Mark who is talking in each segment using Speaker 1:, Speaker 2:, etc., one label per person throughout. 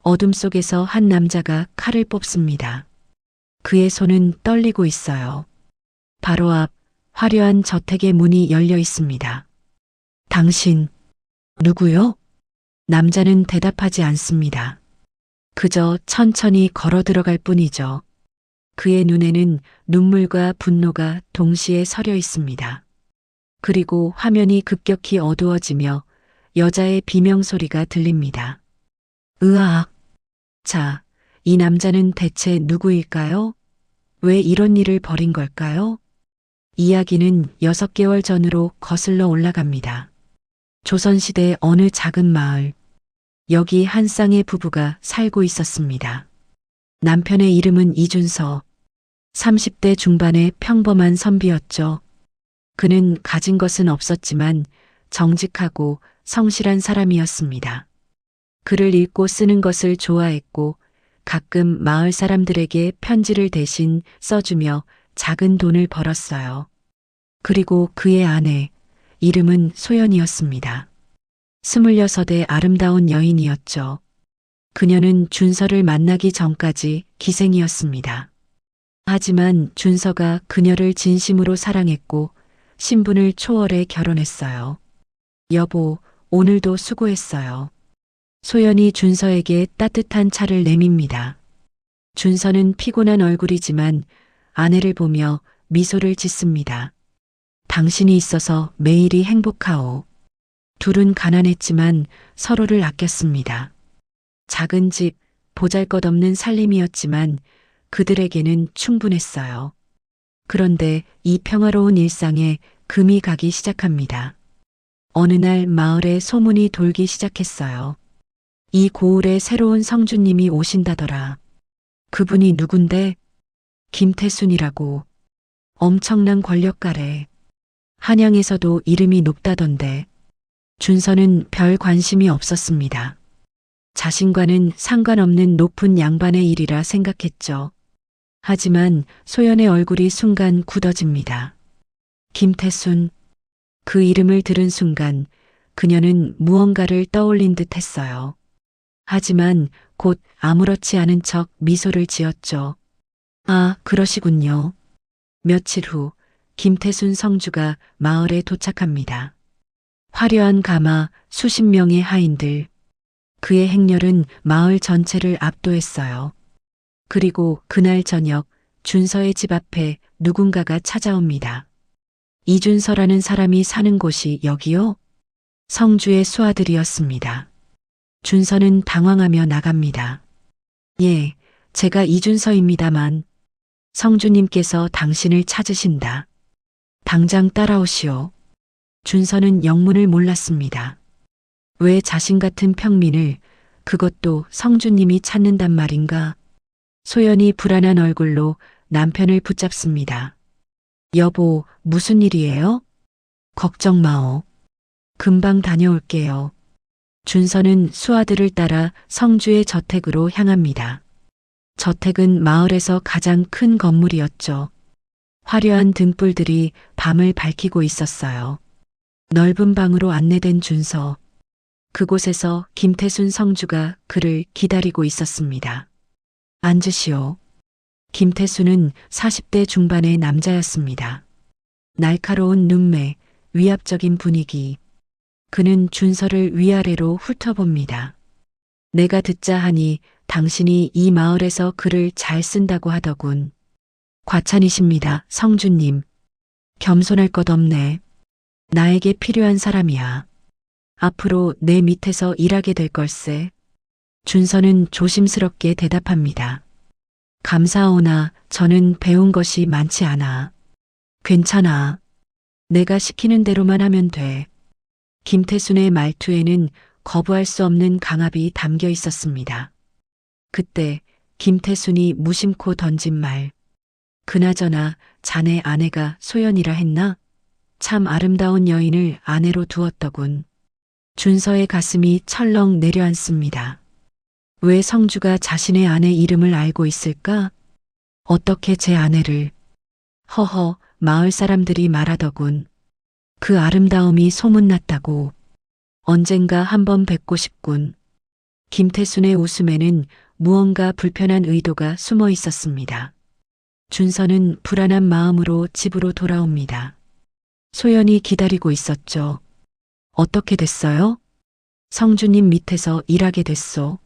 Speaker 1: 어둠 속에서 한 남자가 칼을 뽑습니다. 그의 손은 떨리고 있어요. 바로 앞 화려한 저택의 문이 열려 있습니다. 당신, 누구요? 남자는 대답하지 않습니다. 그저 천천히 걸어 들어갈 뿐이죠. 그의 눈에는 눈물과 분노가 동시에 서려 있습니다. 그리고 화면이 급격히 어두워지며 여자의 비명소리가 들립니다. 으악! 자, 이 남자는 대체 누구일까요? 왜 이런 일을 벌인 걸까요? 이야기는 6개월 전으로 거슬러 올라갑니다. 조선시대 어느 작은 마을. 여기 한 쌍의 부부가 살고 있었습니다. 남편의 이름은 이준서. 30대 중반의 평범한 선비였죠. 그는 가진 것은 없었지만 정직하고 성실한 사람이었습니다. 글을 읽고 쓰는 것을 좋아했고 가끔 마을 사람들에게 편지를 대신 써주며 작은 돈을 벌었어요. 그리고 그의 아내, 이름은 소연이었습니다. 26의 아름다운 여인이었죠. 그녀는 준서를 만나기 전까지 기생이었습니다. 하지만 준서가 그녀를 진심으로 사랑했고 신분을 초월해 결혼했어요. 여보, 오늘도 수고했어요. 소연이 준서에게 따뜻한 차를 내밉니다. 준서는 피곤한 얼굴이지만 아내를 보며 미소를 짓습니다. 당신이 있어서 매일이 행복하오. 둘은 가난했지만 서로를 아꼈습니다. 작은 집, 보잘것없는 살림이었지만 그들에게는 충분했어요. 그런데 이 평화로운 일상에 금이 가기 시작합니다. 어느 날 마을에 소문이 돌기 시작했어요. 이 고을에 새로운 성주님이 오신다더라. 그분이 누군데? 김태순이라고. 엄청난 권력가래. 한양에서도 이름이 높다던데. 준서는 별 관심이 없었습니다. 자신과는 상관없는 높은 양반의 일이라 생각했죠. 하지만 소연의 얼굴이 순간 굳어집니다. 김태순. 그 이름을 들은 순간 그녀는 무언가를 떠올린 듯 했어요. 하지만 곧 아무렇지 않은 척 미소를 지었죠. 아, 그러시군요. 며칠 후 김태순 성주가 마을에 도착합니다. 화려한 가마, 수십 명의 하인들. 그의 행렬은 마을 전체를 압도했어요. 그리고 그날 저녁 준서의 집 앞에 누군가가 찾아옵니다. 이준서라는 사람이 사는 곳이 여기요? 성주의 수아들이었습니다. 준서는 당황하며 나갑니다. 예, 제가 이준서입니다만 성주님께서 당신을 찾으신다. 당장 따라오시오. 준서는 영문을 몰랐습니다. 왜 자신 같은 평민을, 그것도 성주님이 찾는단 말인가? 소연이 불안한 얼굴로 남편을 붙잡습니다. 여보, 무슨 일이에요? 걱정 마오. 금방 다녀올게요. 준서는 수아들을 따라 성주의 저택으로 향합니다. 저택은 마을에서 가장 큰 건물이었죠. 화려한 등불들이 밤을 밝히고 있었어요. 넓은 방으로 안내된 준서. 그곳에서 김태순 성주가 그를 기다리고 있었습니다. 앉으시오. 김태순은 40대 중반의 남자였습니다. 날카로운 눈매, 위압적인 분위기. 그는 준서를 위아래로 훑어봅니다. 내가 듣자 하니 당신이 이 마을에서 글을 잘 쓴다고 하더군. 과찬이십니다, 성주님. 겸손할 것 없네. 나에게 필요한 사람이야. 앞으로 내 밑에서 일하게 될 걸세. 준서는 조심스럽게 대답합니다. 감사하오나 저는 배운 것이 많지 않아. 괜찮아. 내가 시키는 대로만 하면 돼. 김태순의 말투에는 거부할 수 없는 강압이 담겨 있었습니다. 그때 김태순이 무심코 던진 말. 그나저나 자네 아내가 소연이라 했나? 참 아름다운 여인을 아내로 두었더군. 준서의 가슴이 철렁 내려앉습니다. 왜 성주가 자신의 아내 이름을 알고 있을까? 어떻게 제 아내를? 허허, 마을 사람들이 말하더군. 그 아름다움이 소문났다고. 언젠가 한번 뵙고 싶군. 김태순의 웃음에는 무언가 불편한 의도가 숨어 있었습니다. 준서는 불안한 마음으로 집으로 돌아옵니다. 소연이 기다리고 있었죠. 어떻게 됐어요? 성주님 밑에서 일하게 됐소.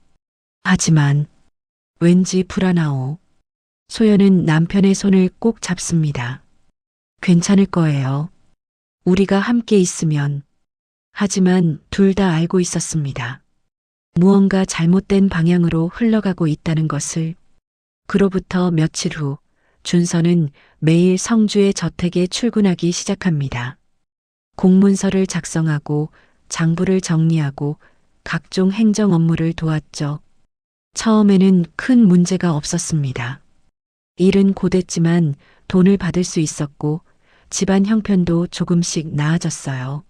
Speaker 1: 하지만 왠지 불안하오. 소연은 남편의 손을 꼭 잡습니다. 괜찮을 거예요. 우리가 함께 있으면. 하지만 둘 다 알고 있었습니다. 무언가 잘못된 방향으로 흘러가고 있다는 것을. 그로부터 며칠 후 준서는 매일 성주의 저택에 출근하기 시작합니다. 공문서를 작성하고 장부를 정리하고 각종 행정 업무를 도왔죠. 처음에는 큰 문제가 없었습니다. 일은 고됐지만 돈을 받을 수 있었고 집안 형편도 조금씩 나아졌어요.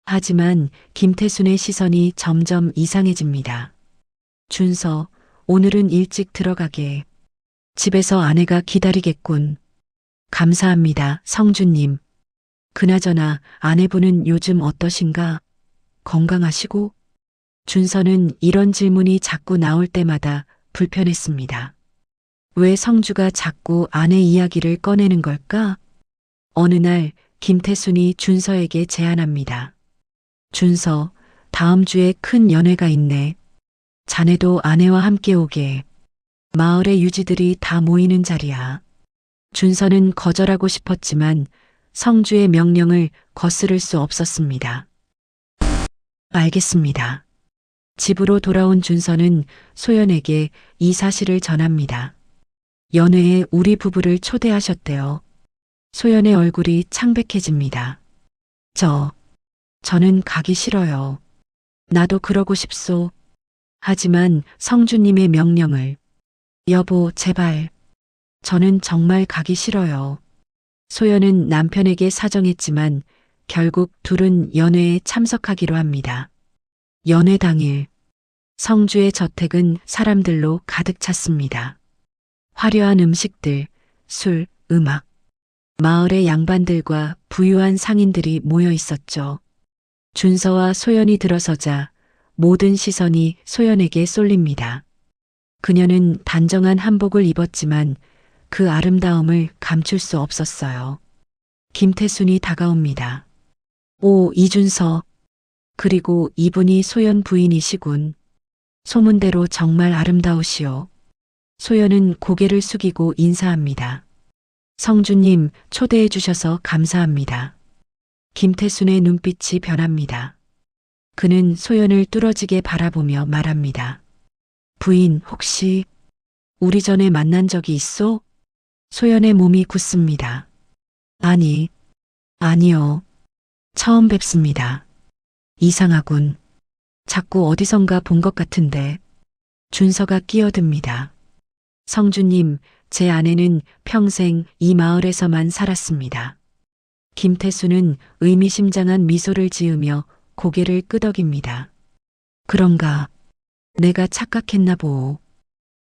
Speaker 1: 하지만 김태순의 시선이 점점 이상해집니다. 준서, 오늘은 일찍 들어가게. 집에서 아내가 기다리겠군. 감사합니다, 성주님. 그나저나 아내분은 요즘 어떠신가? 건강하시고? 준서는 이런 질문이 자꾸 나올 때마다 불편했습니다. 왜 성주가 자꾸 아내 이야기를 꺼내는 걸까? 어느 날 김태순이 준서에게 제안합니다. 준서, 다음 주에 큰 연회가 있네. 자네도 아내와 함께 오게. 마을의 유지들이 다 모이는 자리야. 준서는 거절하고 싶었지만 성주의 명령을 거스를 수 없었습니다. 알겠습니다. 집으로 돌아온 준서는 소연에게 이 사실을 전합니다. 연회에 우리 부부를 초대하셨대요. 소연의 얼굴이 창백해집니다. 저는 가기 싫어요. 나도 그러고 싶소. 하지만 성주님의 명령을. 여보, 제발. 저는 정말 가기 싫어요. 소연은 남편에게 사정했지만 결국 둘은 연회에 참석하기로 합니다. 연회 당일, 성주의 저택은 사람들로 가득 찼습니다. 화려한 음식들, 술, 음악, 마을의 양반들과 부유한 상인들이 모여 있었죠. 준서와 소연이 들어서자 모든 시선이 소연에게 쏠립니다. 그녀는 단정한 한복을 입었지만 그 아름다움을 감출 수 없었어요. 김태순이 다가옵니다. 오, 이준서. 그리고 이분이 소연 부인이시군. 소문대로 정말 아름다우시오. 소연은 고개를 숙이고 인사합니다. 성주님, 초대해 주셔서 감사합니다. 김태순의 눈빛이 변합니다. 그는 소연을 뚫어지게 바라보며 말합니다. 부인, 혹시 우리 전에 만난 적이 있어? 소연의 몸이 굳습니다. 아니요. 처음 뵙습니다. 이상하군. 자꾸 어디선가 본 것 같은데. 준서가 끼어듭니다. 성주님, 제 아내는 평생 이 마을에서만 살았습니다. 김태수는 의미심장한 미소를 지으며 고개를 끄덕입니다. 그런가? 내가 착각했나 보오.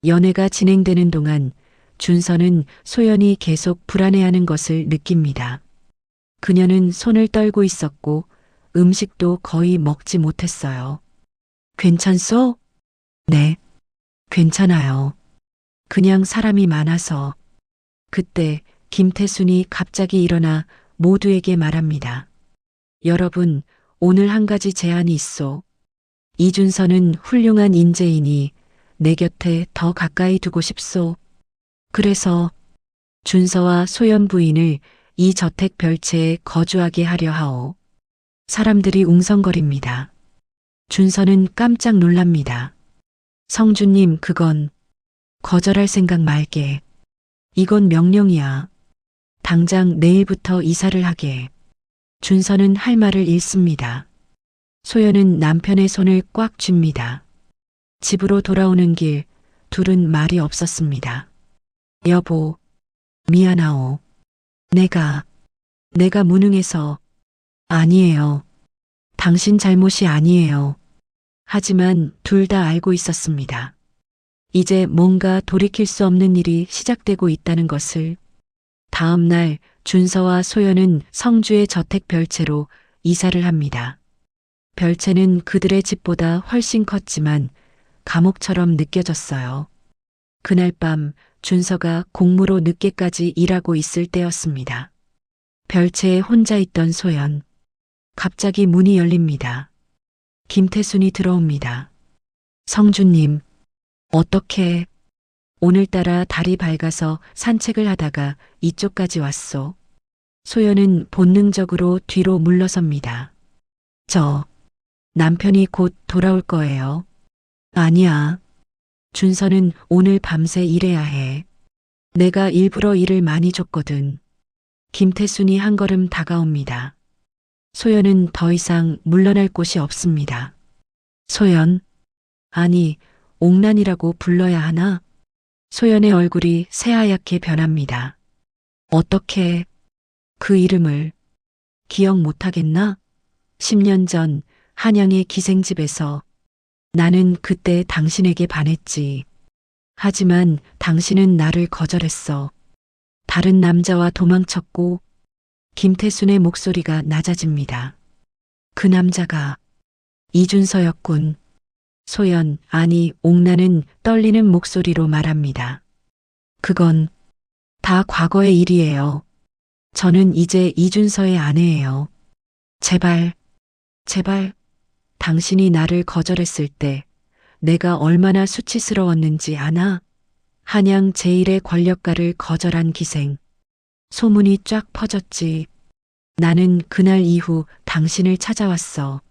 Speaker 1: 연애가 진행되는 동안 준서는 소연이 계속 불안해하는 것을 느낍니다. 그녀는 손을 떨고 있었고 음식도 거의 먹지 못했어요. 괜찮소? 네, 괜찮아요. 그냥 사람이 많아서. 그때 김태순이 갑자기 일어나 모두에게 말합니다. 여러분, 오늘 한 가지 제안이 있소. 이준서는 훌륭한 인재이니 내 곁에 더 가까이 두고 싶소. 그래서 준서와 소연 부인을 이 저택 별채에 거주하게 하려 하오. 사람들이 웅성거립니다. 준서는 깜짝 놀랍니다. 성주님, 그건 거절할 생각 말게. 이건 명령이야. 당장 내일부터 이사를 하게. 준서는 할 말을 잃습니다. 소연은 남편의 손을 꽉 쥡니다. 집으로 돌아오는 길, 둘은 말이 없었습니다. 여보, 미안하오. 내가 무능해서. 아니에요. 당신 잘못이 아니에요. 하지만 둘 다 알고 있었습니다. 이제 뭔가 돌이킬 수 없는 일이 시작되고 있다는 것을. 다음 날 준서와 소연은 성주의 저택 별채로 이사를 합니다. 별채는 그들의 집보다 훨씬 컸지만 감옥처럼 느껴졌어요. 그날 밤 준서가 공무로 늦게까지 일하고 있을 때였습니다. 별채에 혼자 있던 소연. 갑자기 문이 열립니다. 김태순이 들어옵니다. 성주님, 어떻게 오늘따라 달이 밝아서 산책을 하다가 이쪽까지 왔소. 소연은 본능적으로 뒤로 물러섭니다. 남편이 곧 돌아올 거예요. 아니야. 준서는 오늘 밤새 일해야 해. 내가 일부러 일을 많이 줬거든. 김태순이 한 걸음 다가옵니다. 소연은 더 이상 물러날 곳이 없습니다. 소연, 아니, 옥란이라고 불러야 하나? 소연의 얼굴이 새하얗게 변합니다. 어떻게 그 이름을 기억 못하겠나? 10년 전 한양의 기생집에서 나는 그때 당신에게 반했지. 하지만 당신은 나를 거절했어. 다른 남자와 도망쳤고. 김태순의 목소리가 낮아집니다. 그 남자가 이준서였군. 소연, 아니, 옥란은 떨리는 목소리로 말합니다. 그건 다 과거의 일이에요. 저는 이제 이준서의 아내예요. 제발, 당신이 나를 거절했을 때 내가 얼마나 수치스러웠는지 아나? 한양 제1의 권력가를 거절한 기생. 소문이 쫙 퍼졌지. 나는 그날 이후 당신을 찾아왔어.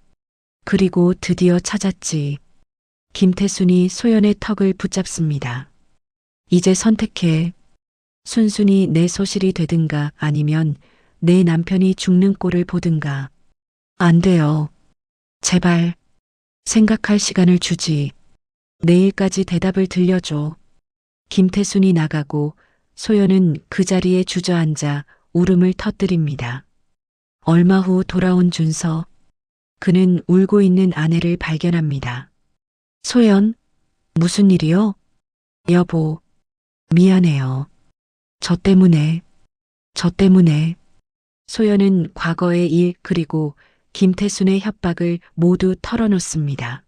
Speaker 1: 그리고 드디어 찾았지. 김태순이 소연의 턱을 붙잡습니다. 이제 선택해. 순순히 내 소실이 되든가 아니면 내 남편이 죽는 꼴을 보든가. 안 돼요. 제발. 생각할 시간을 주지. 내일까지 대답을 들려줘. 김태순이 나가고 소연은 그 자리에 주저앉아 울음을 터뜨립니다. 얼마 후 돌아온 준서. 그는 울고 있는 아내를 발견합니다. 소연, 무슨 일이요? 여보, 미안해요. 저 때문에. 소연은 과거의 일 그리고 김태순의 협박을 모두 털어놓습니다.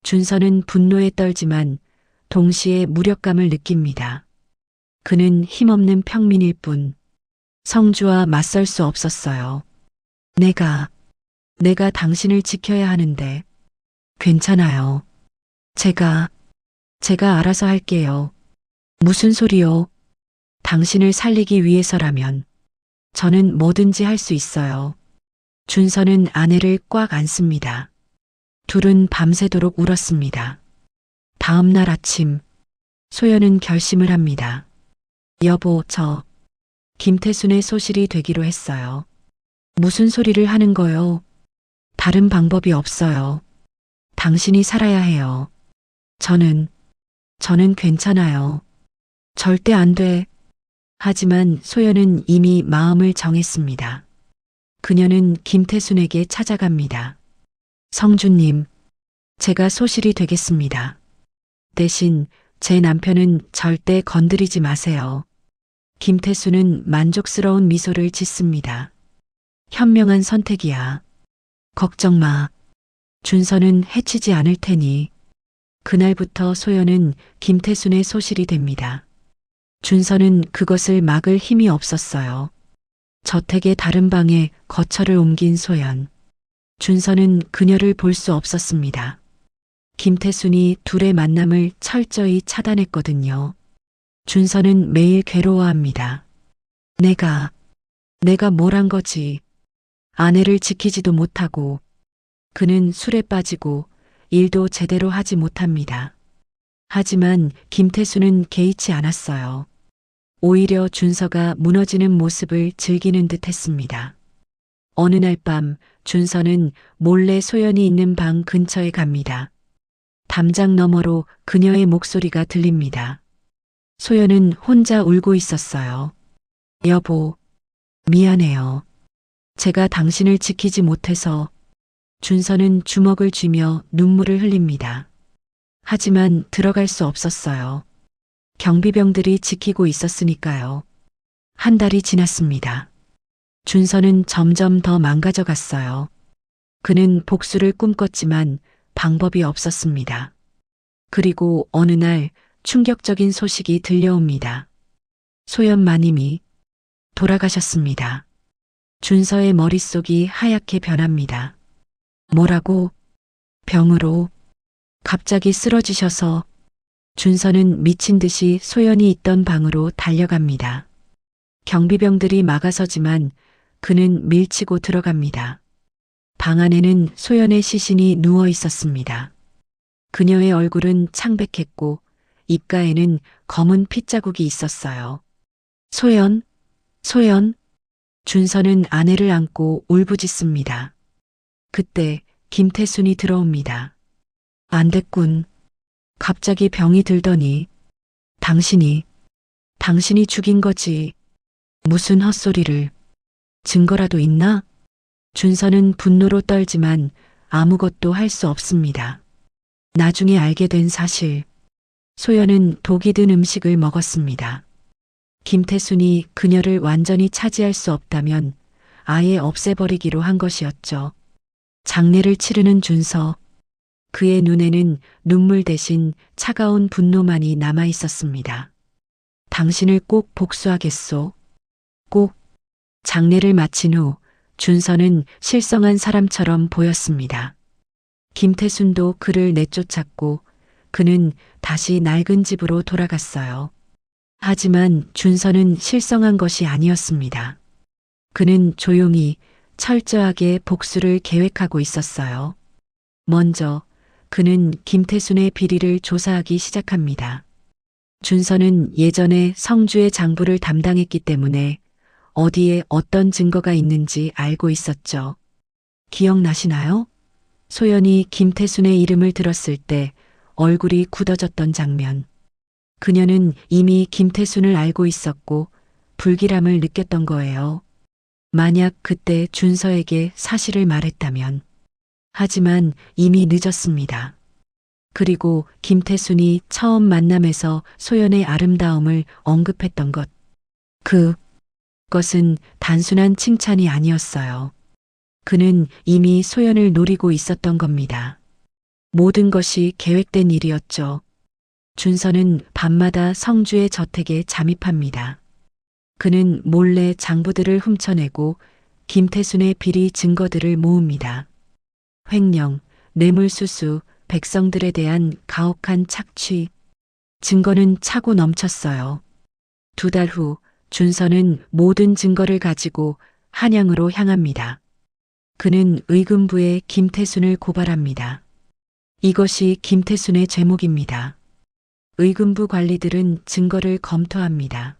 Speaker 1: 준서는 분노에 떨지만 동시에 무력감을 느낍니다. 그는 힘없는 평민일 뿐 성주와 맞설 수 없었어요. 내가 당신을 지켜야 하는데. 괜찮아요. 제가 알아서 할게요. 무슨 소리요? 당신을 살리기 위해서라면 저는 뭐든지 할 수 있어요. 준서는 아내를 꽉 안습니다. 둘은 밤새도록 울었습니다. 다음 날 아침, 소연은 결심을 합니다. 여보, 저 김태순의 소실이 되기로 했어요. 무슨 소리를 하는 거요? 다른 방법이 없어요. 당신이 살아야 해요. 저는 괜찮아요. 절대 안 돼. 하지만 소연은 이미 마음을 정했습니다. 그녀는 김태순에게 찾아갑니다. 성주님, 제가 소실이 되겠습니다. 대신 제 남편은 절대 건드리지 마세요. 김태순은 만족스러운 미소를 짓습니다. 현명한 선택이야. 걱정 마. 준서는 해치지 않을 테니. 그날부터 소연은 김태순의 소실이 됩니다. 준서는 그것을 막을 힘이 없었어요. 저택의 다른 방에 거처를 옮긴 소연. 준서는 그녀를 볼 수 없었습니다. 김태순이 둘의 만남을 철저히 차단했거든요. 준서는 매일 괴로워합니다. 내가 뭘 한 거지. 아내를 지키지도 못하고. 그는 술에 빠지고 일도 제대로 하지 못합니다. 하지만 김태수는 개의치 않았어요. 오히려 준서가 무너지는 모습을 즐기는 듯 했습니다. 어느 날 밤 준서는 몰래 소연이 있는 방 근처에 갑니다. 담장 너머로 그녀의 목소리가 들립니다. 소연은 혼자 울고 있었어요. 여보, 미안해요. 제가 당신을 지키지 못해서. 준서는 주먹을 쥐며 눈물을 흘립니다. 하지만 들어갈 수 없었어요. 경비병들이 지키고 있었으니까요. 한 달이 지났습니다. 준서는 점점 더 망가져 갔어요. 그는 복수를 꿈꿨지만 방법이 없었습니다. 그리고 어느 날 충격적인 소식이 들려옵니다. 소연 마님이 돌아가셨습니다. 준서의 머릿속이 하얗게 변합니다. 뭐라고? 병으로 갑자기 쓰러지셔서. 준서는 미친 듯이 소연이 있던 방으로 달려갑니다. 경비병들이 막아서지만 그는 밀치고 들어갑니다. 방 안에는 소연의 시신이 누워 있었습니다. 그녀의 얼굴은 창백했고 입가에는 검은 핏자국이 있었어요. 소연, 소연. 준서는 아내를 안고 울부짖습니다. 그때 김태순이 들어옵니다. 안 됐군. 갑자기 병이 들더니. 당신이 죽인 거지. 무슨 헛소리를. 증거라도 있나? 준서는 분노로 떨지만 아무것도 할 수 없습니다. 나중에 알게 된 사실. 소연은 독이 든 음식을 먹었습니다. 김태순이 그녀를 완전히 차지할 수 없다면 아예 없애버리기로 한 것이었죠. 장례를 치르는 준서. 그의 눈에는 눈물 대신 차가운 분노만이 남아 있었습니다. 당신을 꼭 복수하겠소. 꼭. 장례를 마친 후 준서는 실성한 사람처럼 보였습니다. 김태순도 그를 내쫓았고 그는 다시 낡은 집으로 돌아갔어요. 하지만 준서는 실성한 것이 아니었습니다. 그는 조용히 철저하게 복수를 계획하고 있었어요. 먼저 그는 김태순의 비리를 조사하기 시작합니다. 준서는 예전에 성주의 장부를 담당했기 때문에 어디에 어떤 증거가 있는지 알고 있었죠. 기억나시나요? 소연이 김태순의 이름을 들었을 때 얼굴이 굳어졌던 장면. 그녀는 이미 김태순을 알고 있었고 불길함을 느꼈던 거예요. 만약 그때 준서에게 사실을 말했다면. 하지만 이미 늦었습니다. 그리고 김태순이 처음 만남에서 소연의 아름다움을 언급했던 것. 그것은 단순한 칭찬이 아니었어요. 그는 이미 소연을 노리고 있었던 겁니다. 모든 것이 계획된 일이었죠. 준서는 밤마다 성주의 저택에 잠입합니다. 그는 몰래 장부들을 훔쳐내고 김태순의 비리 증거들을 모읍니다. 횡령, 뇌물수수, 백성들에 대한 가혹한 착취. 증거는 차고 넘쳤어요. 2달 후 준서는 모든 증거를 가지고 한양으로 향합니다. 그는 의금부에 김태순을 고발합니다. 이것이 김태순의 죄목입니다. 의금부 관리들은 증거를 검토합니다.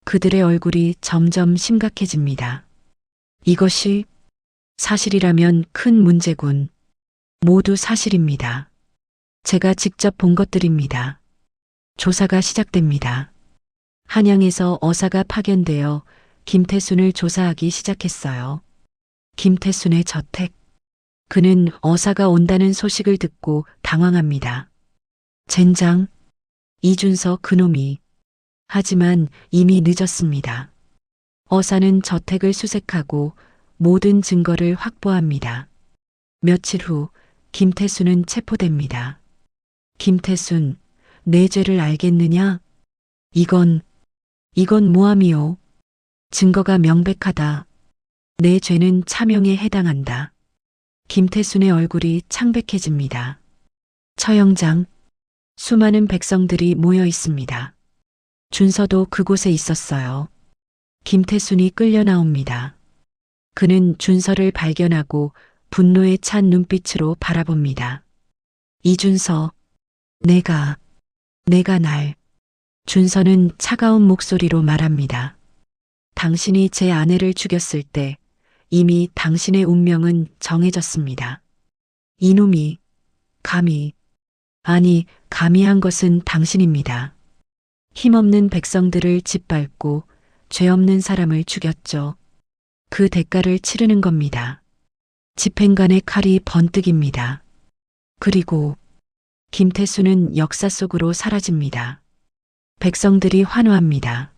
Speaker 1: 그들의 얼굴이 점점 심각해집니다. 이것이 사실이라면 큰 문제군. 모두 사실입니다. 제가 직접 본 것들입니다. 조사가 시작됩니다. 한양에서 어사가 파견되어 김태순을 조사하기 시작했어요. 김태순의 저택. 그는 어사가 온다는 소식을 듣고 당황합니다. 젠장, 이준서 그놈이. 하지만 이미 늦었습니다. 어사는 저택을 수색하고 모든 증거를 확보합니다. 며칠 후 김태순은 체포됩니다. 김태순, 내 죄를 알겠느냐? 이건 모함이요. 증거가 명백하다. 내 죄는 차명에 해당한다. 김태순의 얼굴이 창백해집니다. 처형장. 수많은 백성들이 모여 있습니다. 준서도 그곳에 있었어요. 김태순이 끌려 나옵니다. 그는 준서를 발견하고 분노에 찬 눈빛으로 바라봅니다. 이준서, 내가 날. 준서는 차가운 목소리로 말합니다. 당신이 제 아내를 죽였을 때 이미 당신의 운명은 정해졌습니다. 이놈이 감히 한 것은 당신입니다. 힘없는 백성들을 짓밟고 죄 없는 사람을 죽였죠. 그 대가를 치르는 겁니다. 집행관의 칼이 번뜩입니다. 그리고 김태순은 역사 속으로 사라집니다. 백성들이 환호합니다.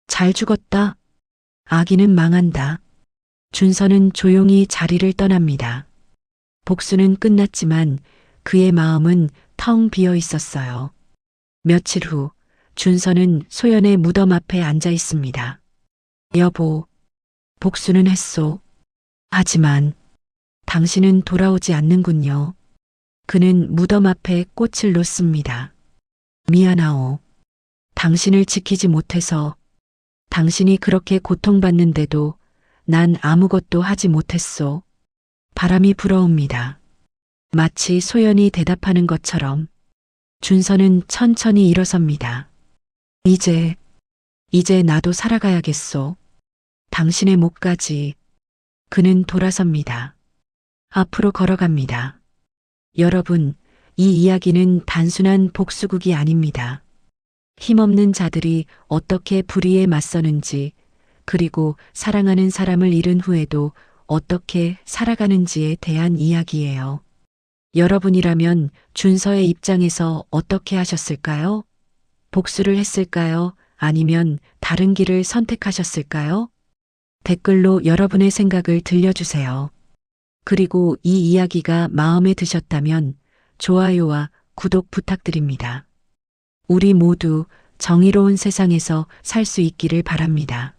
Speaker 1: 잘 죽었다. 악인은 망한다. 준서는 조용히 자리를 떠납니다. 복수는 끝났지만 그의 마음은 더 텅 비어 있었어요. 며칠 후 준서는 소연의 무덤 앞에 앉아 있습니다. 여보, 복수는 했소. 하지만 당신은 돌아오지 않는군요. 그는 무덤 앞에 꽃을 놓습니다. 미안하오. 당신을 지키지 못해서 당신이 그렇게 고통받는데도 난 아무것도 하지 못했소. 바람이 불어옵니다. 마치 소연이 대답하는 것처럼 준서는 천천히 일어섭니다. 이제 나도 살아가야겠소. 당신의 목까지. 그는 돌아섭니다. 앞으로 걸어갑니다. 여러분, 이 이야기는 단순한 복수극이 아닙니다. 힘없는 자들이 어떻게 불의에 맞서는지, 그리고 사랑하는 사람을 잃은 후에도 어떻게 살아가는지에 대한 이야기예요. 여러분이라면 준서의 입장에서 어떻게 하셨을까요? 복수를 했을까요? 아니면 다른 길을 선택하셨을까요? 댓글로 여러분의 생각을 들려주세요. 그리고 이 이야기가 마음에 드셨다면 좋아요와 구독 부탁드립니다. 우리 모두 정의로운 세상에서 살 수 있기를 바랍니다.